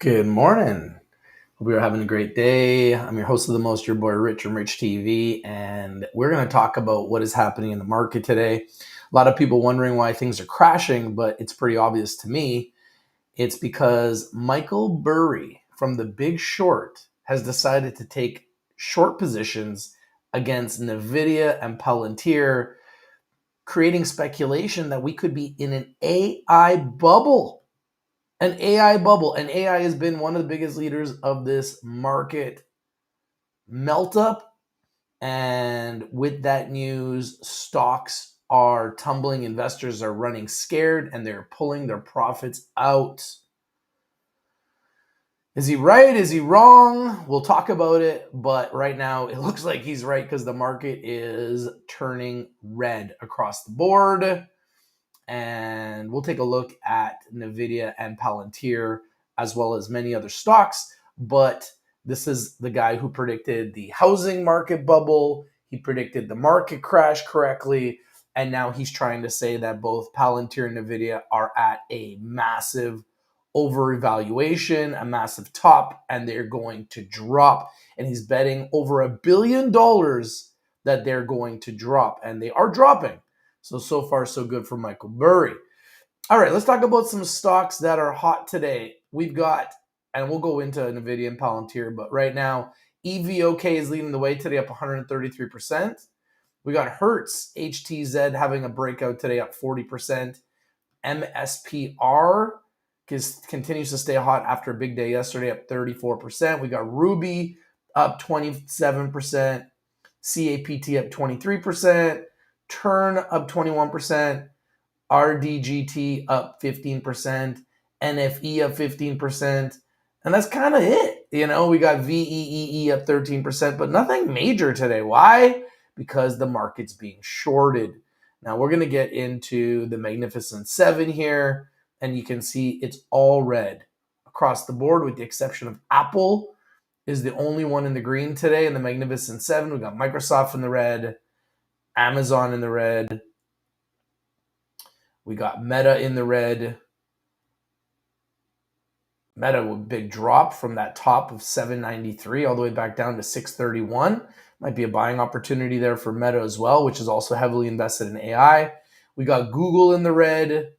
Good morning. Hope you're having a great day. I'm your host of the most, your boy Rich from Rich TV, and we're going to talk about what is happening in the market today. A lot of people wondering why things are crashing, but it's pretty obvious to me. It's because Michael Burry from The Big Short has decided to take short positions against NVDA and PLTR, creating speculation that we could be in an AI bubble. An AI bubble. And AI has been one of the biggest leaders of this market melt up. And with that news, stocks are tumbling. Investors are running scared and they're pulling their profits out. Is he right? Is he wrong? We'll talk about it. But right now, it looks like he's right because the market is turning red across the board. And we'll take a look at NVIDIA and PLTR as well as many other stocks. But this is the guy who predicted the housing market bubble. He predicted the market crash correctly. And now he's trying to say that both PLTR and NVIDIA are at a massive overvaluation, a massive top, and they're going to drop. And he's betting over $1 billion that they're going to drop. And they are dropping. So far, so good for Michael Burry. All right, let's talk about some stocks that are hot today. We've got, and we'll go into NVIDIA and PLTR, but right now, EVOK is leading the way today, up 133%. We got Hertz, HTZ, having a breakout today, up 40%. MSPR continues to stay hot after a big day yesterday, up 34%. We got Ruby, up 27%. CAPT, up 23%. Turn up 21%, RDGT up 15%, NFE up 15%, and that's kind of it. We got VEEE up 13%, but nothing major today. Why? Because the market's being shorted. Now we're going to get into the Magnificent Seven here, and you can see it's all red across the board with the exception of Apple is the only one in the green today in the Magnificent Seven. We got Microsoft in the red, Amazon in the red. We got Meta in the red. Meta with a big drop from that top of 793 all the way back down to 631. Might be a buying opportunity there for Meta as well, which is also heavily invested in AI. We got Google in the red.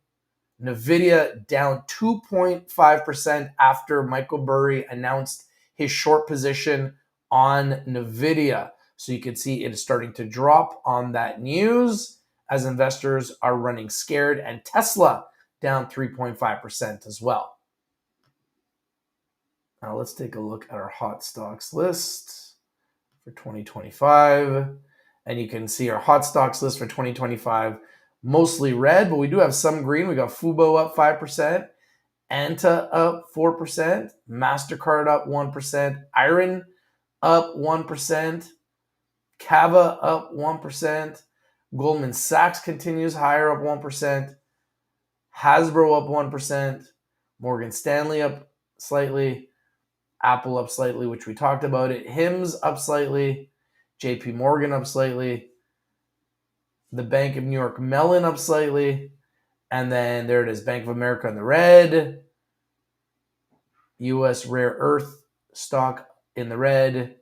NVIDIA down 2.5% after Michael Burry announced his short position on NVIDIA. So you can see it is starting to drop on that news as investors are running scared, and Tesla down 3.5% as well. Now let's take a look at our hot stocks list for 2025. And you can see our hot stocks list for 2025, mostly red, but we do have some green. We got Fubo up 5%, Anta up 4%, MasterCard up 1%, Iron up 1%, Cava up 1%, Goldman Sachs continues higher, up 1%, Hasbro up 1%, Morgan Stanley up slightly, Apple up slightly, which we talked about it, Hims up slightly, JP Morgan up slightly, the Bank of New York Mellon up slightly, and then there it is, Bank of America in the red, U.S. Rare Earth stock in the red,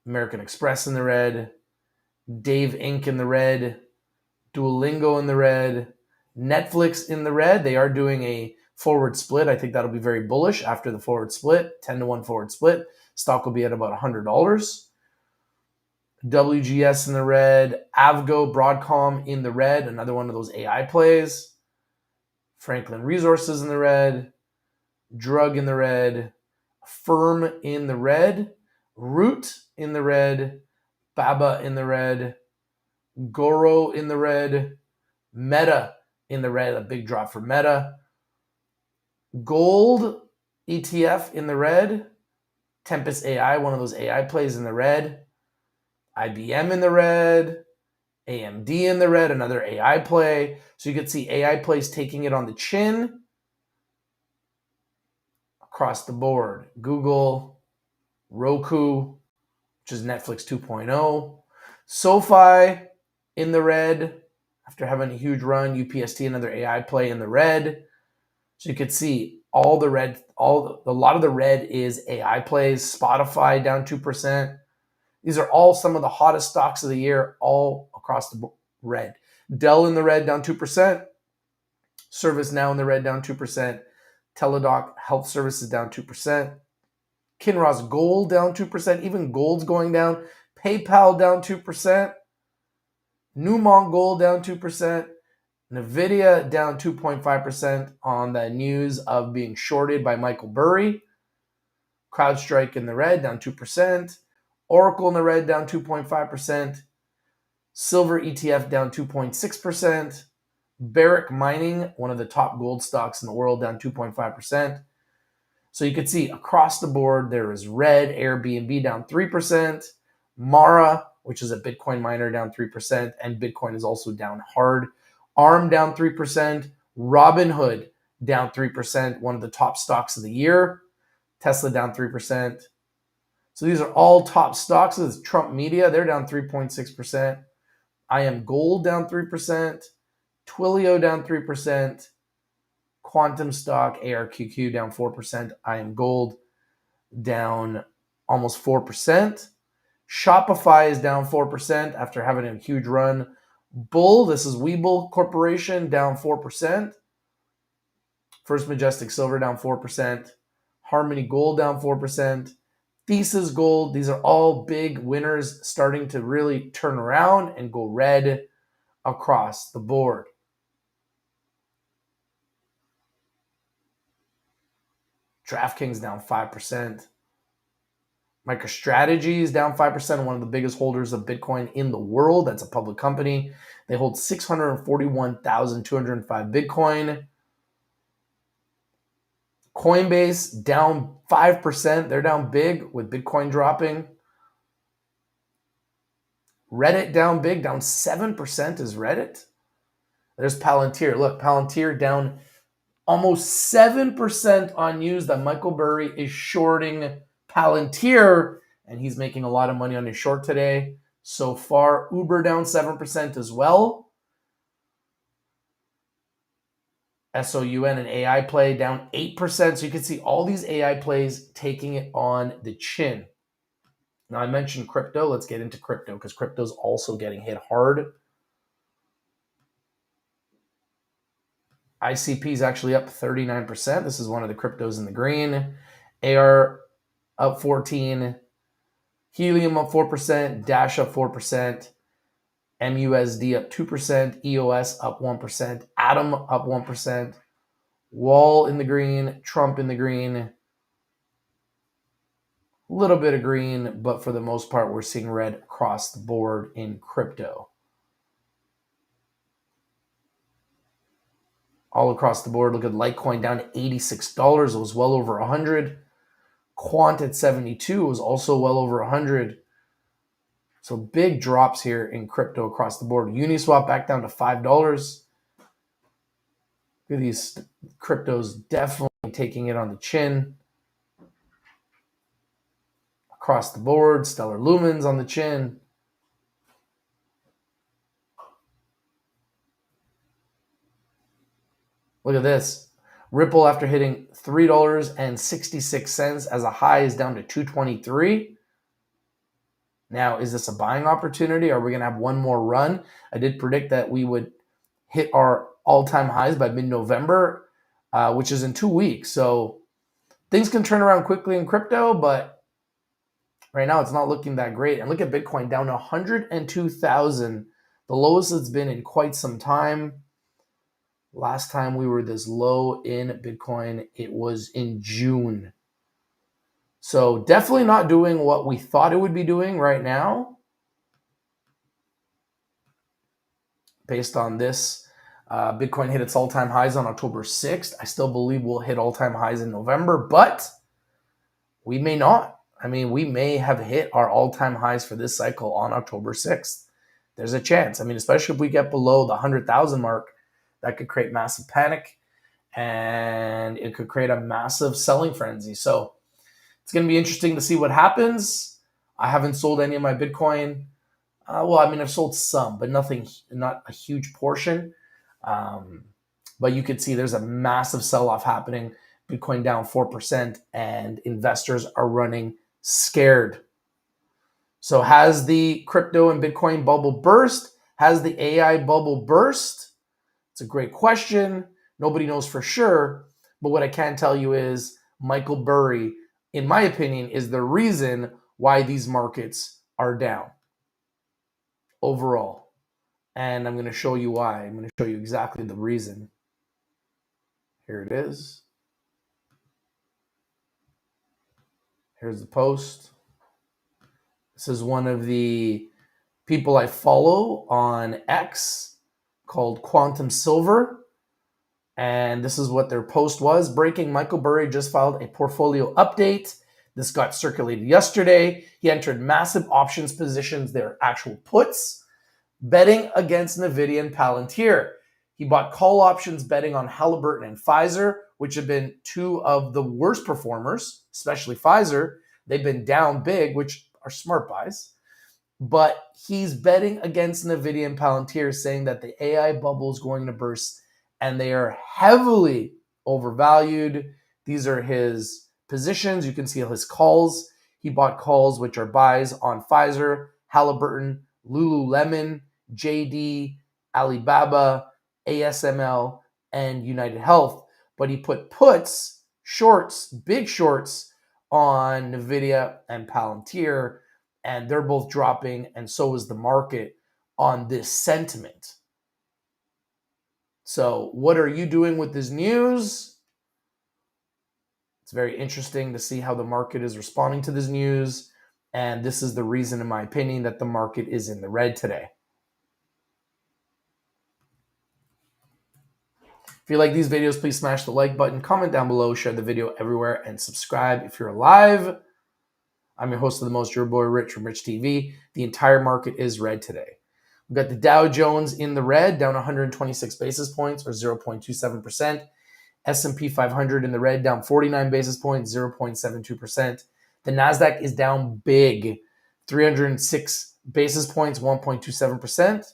American Express in the red, Dave Inc. in the red, Duolingo in the red, Netflix in the red. They are doing a forward split. I think that'll be very bullish after the forward split, 10-1 forward split. Stock will be at about $100. WGS in the red, Avgo, Broadcom in the red, another one of those AI plays. Franklin Resources in the red, Drug in the red, Firm in the red, Root in the red, Baba in the red, Goro in the red, Meta in the red, a big drop for Meta, Gold ETF in the red, Tempest AI, one of those AI plays in the red, IBM in the red, AMD in the red, another AI play. So you could see AI plays taking it on the chin across the board. Google, Roku, which is Netflix 2.0. SoFi in the red after having a huge run. UPST, another AI play in the red. So you could see A lot of the red is AI plays. Spotify down 2%. These are all some of the hottest stocks of the year, all across the red. Dell in the red, down 2%. ServiceNow in the red, down 2%. Teladoc Health Services down 2%. Kinross Gold down 2%. Even gold's going down. PayPal down 2%. Newmont Gold down 2%. NVDA down 2.5% on the news of being shorted by Michael Burry. CrowdStrike in the red, down 2%. Oracle in the red, down 2.5%. Silver ETF down 2.6%. Barrick Mining, one of the top gold stocks in the world, down 2.5%. So you can see across the board, there is red. Airbnb down 3%. Mara, which is a Bitcoin miner, down 3%. And Bitcoin is also down hard. ARM down 3%. Robinhood down 3%, one of the top stocks of the year. Tesla down 3%. So these are all top stocks. This is Trump Media. They're down 3.6%. I Am Gold down 3%. Twilio down 3%. Quantum Stock, ARQQ down 4%. I Am Gold down almost 4%. Shopify is down 4% after having a huge run. Bull, this is Webull Corporation, down 4%. First Majestic Silver down 4%. Harmony Gold down 4%. Thesis Gold, these are all big winners starting to really turn around and go red across the board. DraftKings down 5%. MicroStrategy is down 5%, one of the biggest holders of Bitcoin in the world. That's a public company. They hold 641,205 Bitcoin. Coinbase down 5%. They're down big with Bitcoin dropping. Reddit down big, down 7% is Reddit. There's Palantir. Look, Palantir down almost 7% on news that Michael Burry is shorting Palantir, and he's making a lot of money on his short today. So far, Uber down 7% as well. SOUN and AI play down 8%. So you can see all these AI plays taking it on the chin. Now I mentioned crypto. Let's get into crypto because crypto is also getting hit hard. ICP is actually up 39%. This is one of the cryptos in the green. AR up 14%. Helium up 4%. Dash up 4%. MUSD up 2%. EOS up 1%. Atom up 1%. Wall in the green. Trump in the green. A little bit of green, but for the most part, we're seeing red across the board in crypto. All across the board, look at Litecoin down to $86. It was well over 100. Quant at 72 was also well over 100. So big drops here in crypto across the board. Uniswap back down to $5. Look at these cryptos definitely taking it on the chin. Across the board, Stellar Lumens on the chin. Look at this. Ripple, after hitting $3.66 as a high, is down to $2.23. Now, is this a buying opportunity? Are we going to have one more run? I did predict that we would hit our all-time highs by mid-November, which is in 2 weeks. So things can turn around quickly in crypto, but right now it's not looking that great. And look at Bitcoin down to 102,000, the lowest it's been in quite some time. Last time we were this low in Bitcoin, it was in June. So definitely not doing what we thought it would be doing right now. Based on this, Bitcoin hit its all-time highs on October 6th. I still believe we'll hit all-time highs in November, but we may not. I mean, we may have hit our all-time highs for this cycle on October 6th. There's a chance. I mean, especially if we get below the 100,000 mark, that could create massive panic and it could create a massive selling frenzy. So it's going to be interesting to see what happens. I haven't sold any of my Bitcoin. I've sold some, but not a huge portion. But you could see there's a massive sell-off happening. Bitcoin down 4%, and investors are running scared. So has the crypto and Bitcoin bubble burst? Has the AI bubble burst? It's a great question. Nobody knows for sure. But what I can tell you is Michael Burry, in my opinion, is the reason why these markets are down overall. And I'm going to show you why. I'm going to show you exactly the reason. Here it is. Here's the post. This is one of the people I follow on X called Quantum Silver. And this is what their post was. Breaking, Michael Burry just filed a portfolio update. This got circulated yesterday. He entered massive options positions. They're actual puts, betting against NVDA and PLTR. He bought call options betting on Halliburton and Pfizer, which have been two of the worst performers, especially Pfizer. They've been down big, which are smart buys. But he's betting against NVIDIA and PLTR, saying that the AI bubble is going to burst, and they are heavily overvalued. These are his positions. You can see his calls. He bought calls, which are buys on Pfizer, Halliburton, Lululemon, JD, Alibaba, ASML, and United Health. But he put puts, shorts, big shorts on NVIDIA and PLTR, and they're both dropping, and so is the market on this sentiment. So what are you doing with this news? It's very interesting to see how the market is responding to this news, and this is the reason, in my opinion, that the market is in the red today. If you like these videos, please smash the like button, comment down below, share the video everywhere, and subscribe if you're alive. I'm your host of the most, your boy Rich from Rich TV. The entire market is red today. We've got the Dow Jones in the red, down 126 basis points or 0.27%. S&P 500 in the red, down 49 basis points, 0.72%. The NASDAQ is down big, 306 basis points, 1.27%.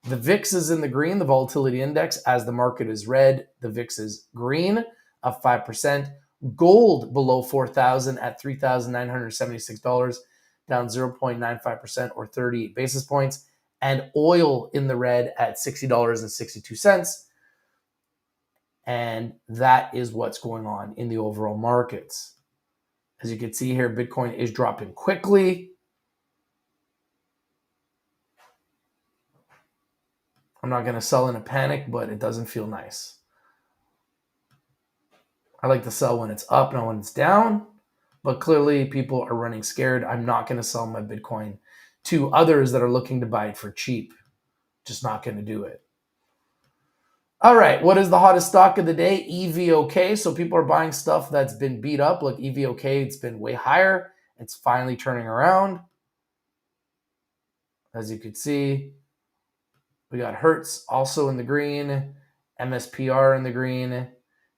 The VIX is in the green, the volatility index, as the market is red. The VIX is green, up 5%. Gold below 4,000 at $3,976, down 0.95% or 38 basis points. And oil in the red at $60.62. And that is what's going on in the overall markets. As you can see here, Bitcoin is dropping quickly. I'm not going to sell in a panic, but it doesn't feel nice. I like to sell when it's up, not when it's down. But clearly, people are running scared. I'm not going to sell my Bitcoin to others that are looking to buy it for cheap. Just not going to do it. All right, what is the hottest stock of the day? EVOK. So people are buying stuff that's been beat up. Look, EVOK, it's been way higher. It's finally turning around. As you can see, we got Hertz also in the green, MSPR in the green,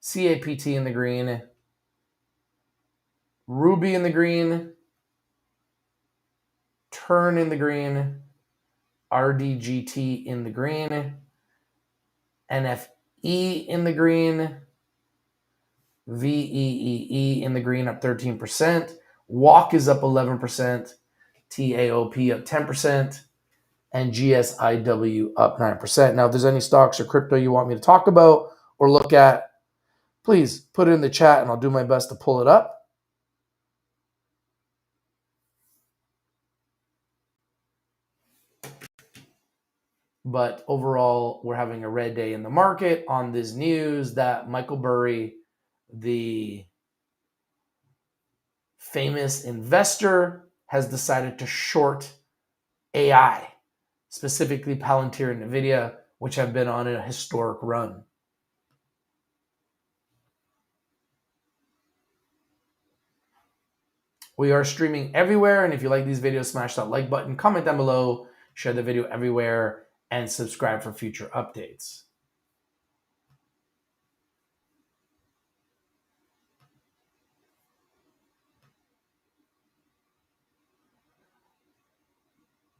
CAPT in the green, Ruby in the green, Turn in the green, RDGT in the green, NFE in the green, VEEE in the green, up 13%. WALK is up 11%, TAOP up 10%, and GSIW up 9%. Now, if there's any stocks or crypto you want me to talk about or look at, please put it in the chat and I'll do my best to pull it up. But overall, we're having a red day in the market on this news that Michael Burry, the famous investor, has decided to short AI, specifically Palantir and NVIDIA, which have been on a historic run. We are streaming everywhere, and if you like these videos, smash that like button, comment down below, share the video everywhere, and subscribe for future updates.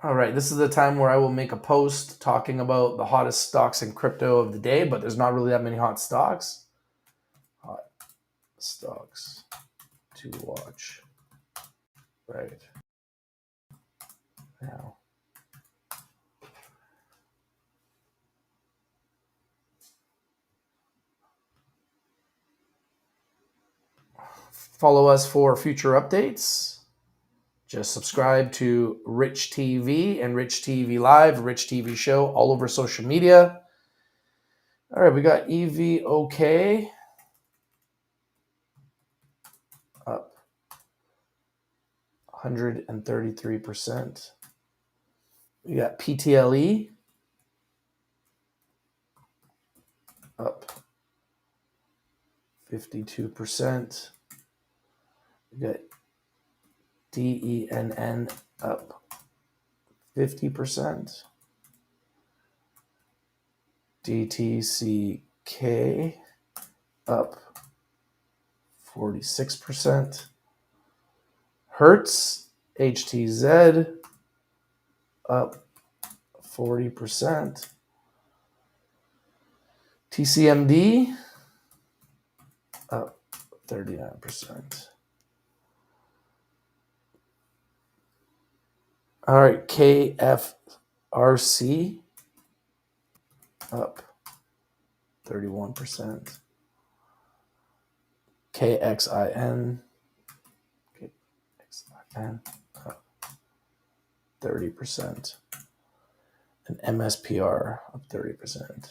All right, this is the time where I will make a post talking about the hottest stocks in crypto of the day, but there's not really that many hot stocks. stocks to watch right now. Follow us for future updates. Just subscribe to Rich TV and Rich TV Live, Rich TV Show, all over social media. All right, we got EVOK up 133%. We got PTLE up 52%. We got DENN up 50%. DTCK up 46%. Hertz HTZ up 40%. TCMD up 39%. All right, KFRC up 31%. KXIN up 30%. And MSPR up 30%.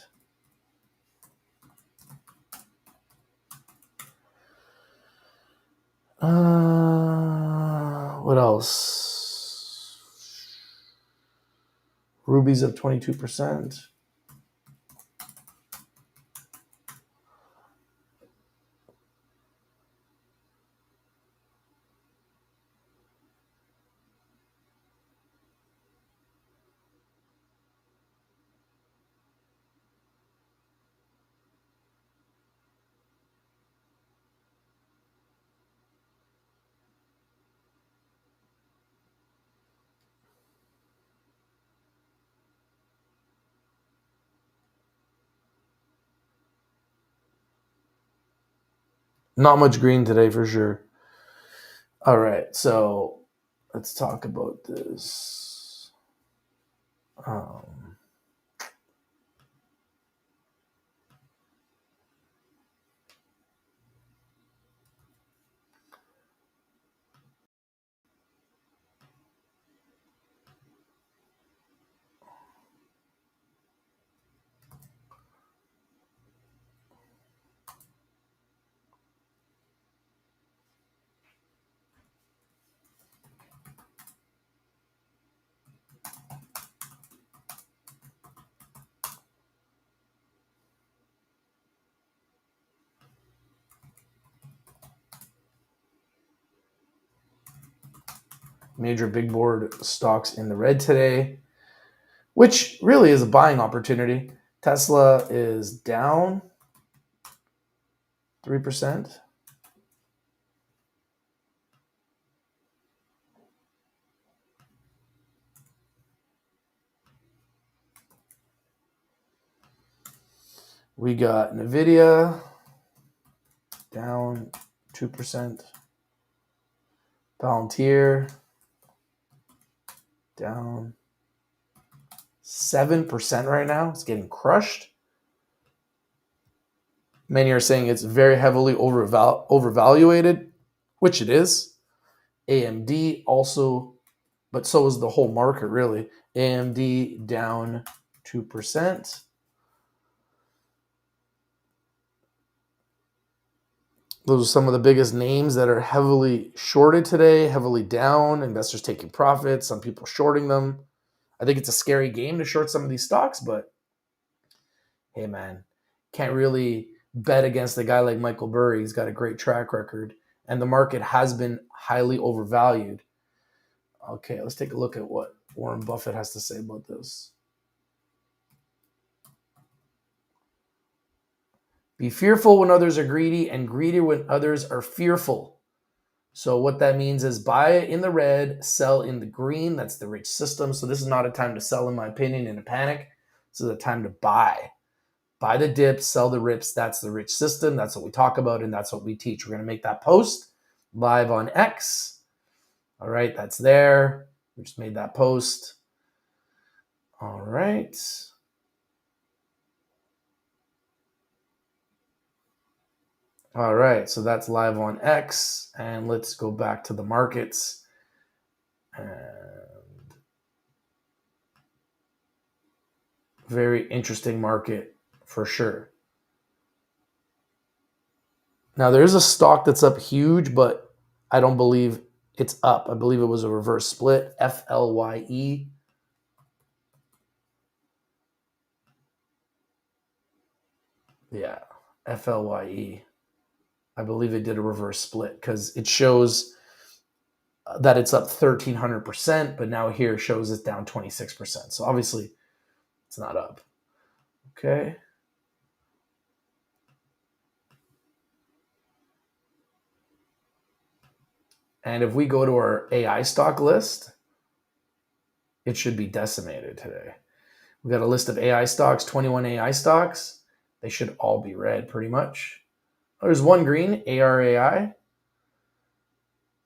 What else? Ruby's up 22%. Not much green today for sure. All right, so let's talk about this. Major big board stocks in the red today, which really is a buying opportunity. Tesla is down 3%. We got NVDA down 2%. Palantir down 7% right now. It's getting crushed. Many are saying it's very heavily overvaluated, which it is. AMD also, but so is the whole market really. AMD down 2%. Those are some of the biggest names that are heavily shorted today, heavily down, investors taking profits, some people shorting them. I think it's a scary game to short some of these stocks, but hey, man, can't really bet against a guy like Michael Burry. He's got a great track record, and the market has been highly overvalued. Okay, let's take a look at what Warren Buffett has to say about this. Be fearful when others are greedy, and greedy when others are fearful. So what that means is buy in the red, sell in the green. That's the rich system. So this is not a time to sell, in my opinion, in a panic. This is a time to buy. Buy the dips, sell the rips. That's the rich system. That's what we talk about, and that's what we teach. We're going to make that post live on X. All right, that's there. We just made that post. All right. All right, so that's live on X. And let's go back to the markets. And very interesting market for sure. Now, there's a stock that's up huge, but I don't believe it's up. I believe it was a reverse split, FLYE. Yeah, FLYE. I believe it did a reverse split because it shows that it's up 1,300%, but now here shows it's down 26%. So obviously it's not up. Okay. And if we go to our AI stock list, it should be decimated today. We got a list of AI stocks, 21 AI stocks. They should all be red pretty much. Oh, there's one green, ARAI,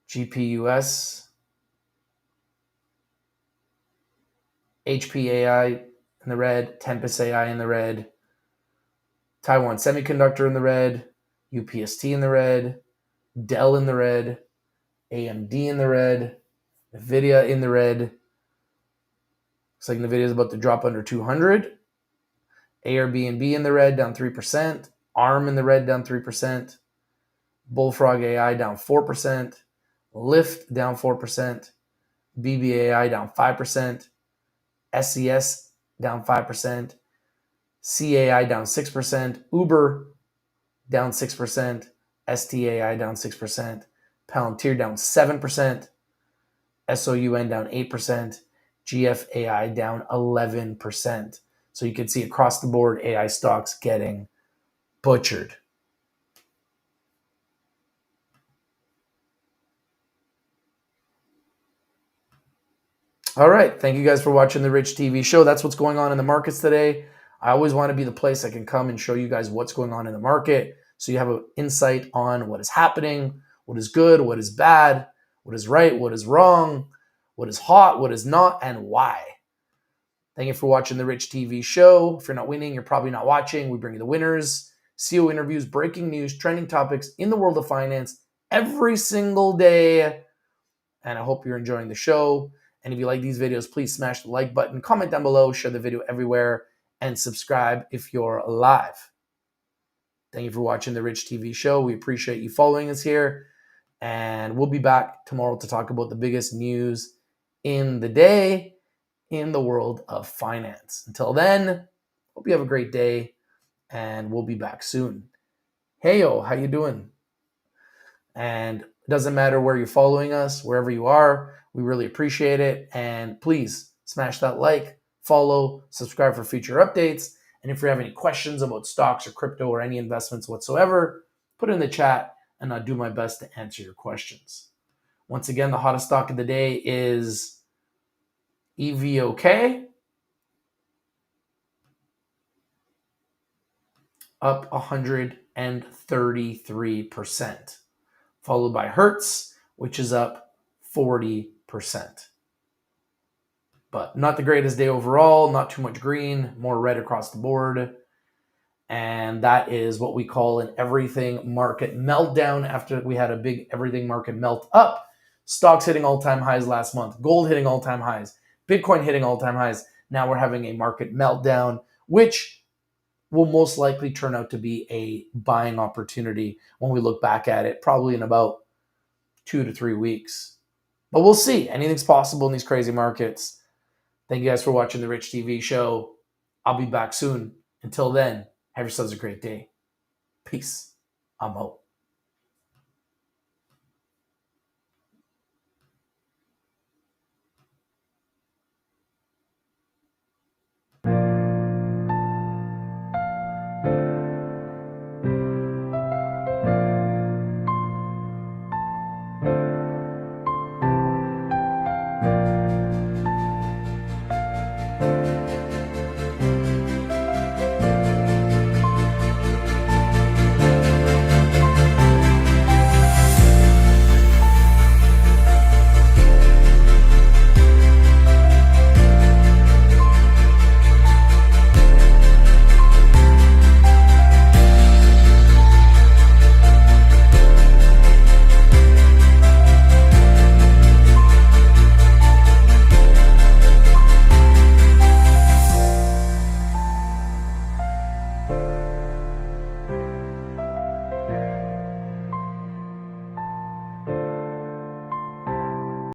GPUS, HPAI in the red, Tempest AI in the red, Taiwan Semiconductor in the red, UPST in the red, Dell in the red, AMD in the red, NVIDIA in the red. Looks like NVIDIA is about to drop under 200. Airbnb in the red, down 3%. ARM in the red, down 3%. Bullfrog AI down 4%. Lyft down 4%. BBAI down 5%. SES down 5%. CAI down 6%. Uber down 6%. STAI down 6%. Palantir down 7%. SOUN down 8%. GFAI down 11%. So you can see across the board AI stocks getting butchered. All right. Thank you guys for watching the Rich TV show. That's what's going on in the markets today. I always want to be the place I can come and show you guys what's going on in the market so you have an insight on what is happening, what is good, what is bad, what is right, what is wrong, what is hot, what is not, and why. Thank you for watching the Rich TV show. If you're not winning, you're probably not watching. We bring you the winners, CEO interviews, breaking news, trending topics in the world of finance every single day. And I hope you're enjoying the show. And if you like these videos, please smash the like button, comment down below, share the video everywhere, and subscribe if you're live. Thank you for watching the Rich TV show. We appreciate you following us here. And we'll be back tomorrow to talk about the biggest news in the day in the world of finance. Until then, hope you have a great day, and we'll be back soon. Heyo, how you doing? And it doesn't matter where you're following us, wherever you are, we really appreciate it. And please smash that like, follow, subscribe for future updates. And if you have any questions about stocks or crypto or any investments whatsoever, put it in the chat and I'll do my best to answer your questions. Once again, the hottest stock of the day is EVOK, up 133%, followed by Hertz, which is up 40%. But not the greatest day overall, not too much green, more red across the board. And that is what we call an everything market meltdown after we had a big everything market melt up. Stocks hitting all-time highs last month, gold hitting all-time highs, Bitcoin hitting all-time highs. Now we're having a market meltdown, which will most likely turn out to be a buying opportunity when we look back at it, probably in about 2 to 3 weeks. But we'll see. Anything's possible in these crazy markets. Thank you guys for watching the Rich TV show. I'll be back soon. Until then, have yourselves a great day. Peace. I'm out.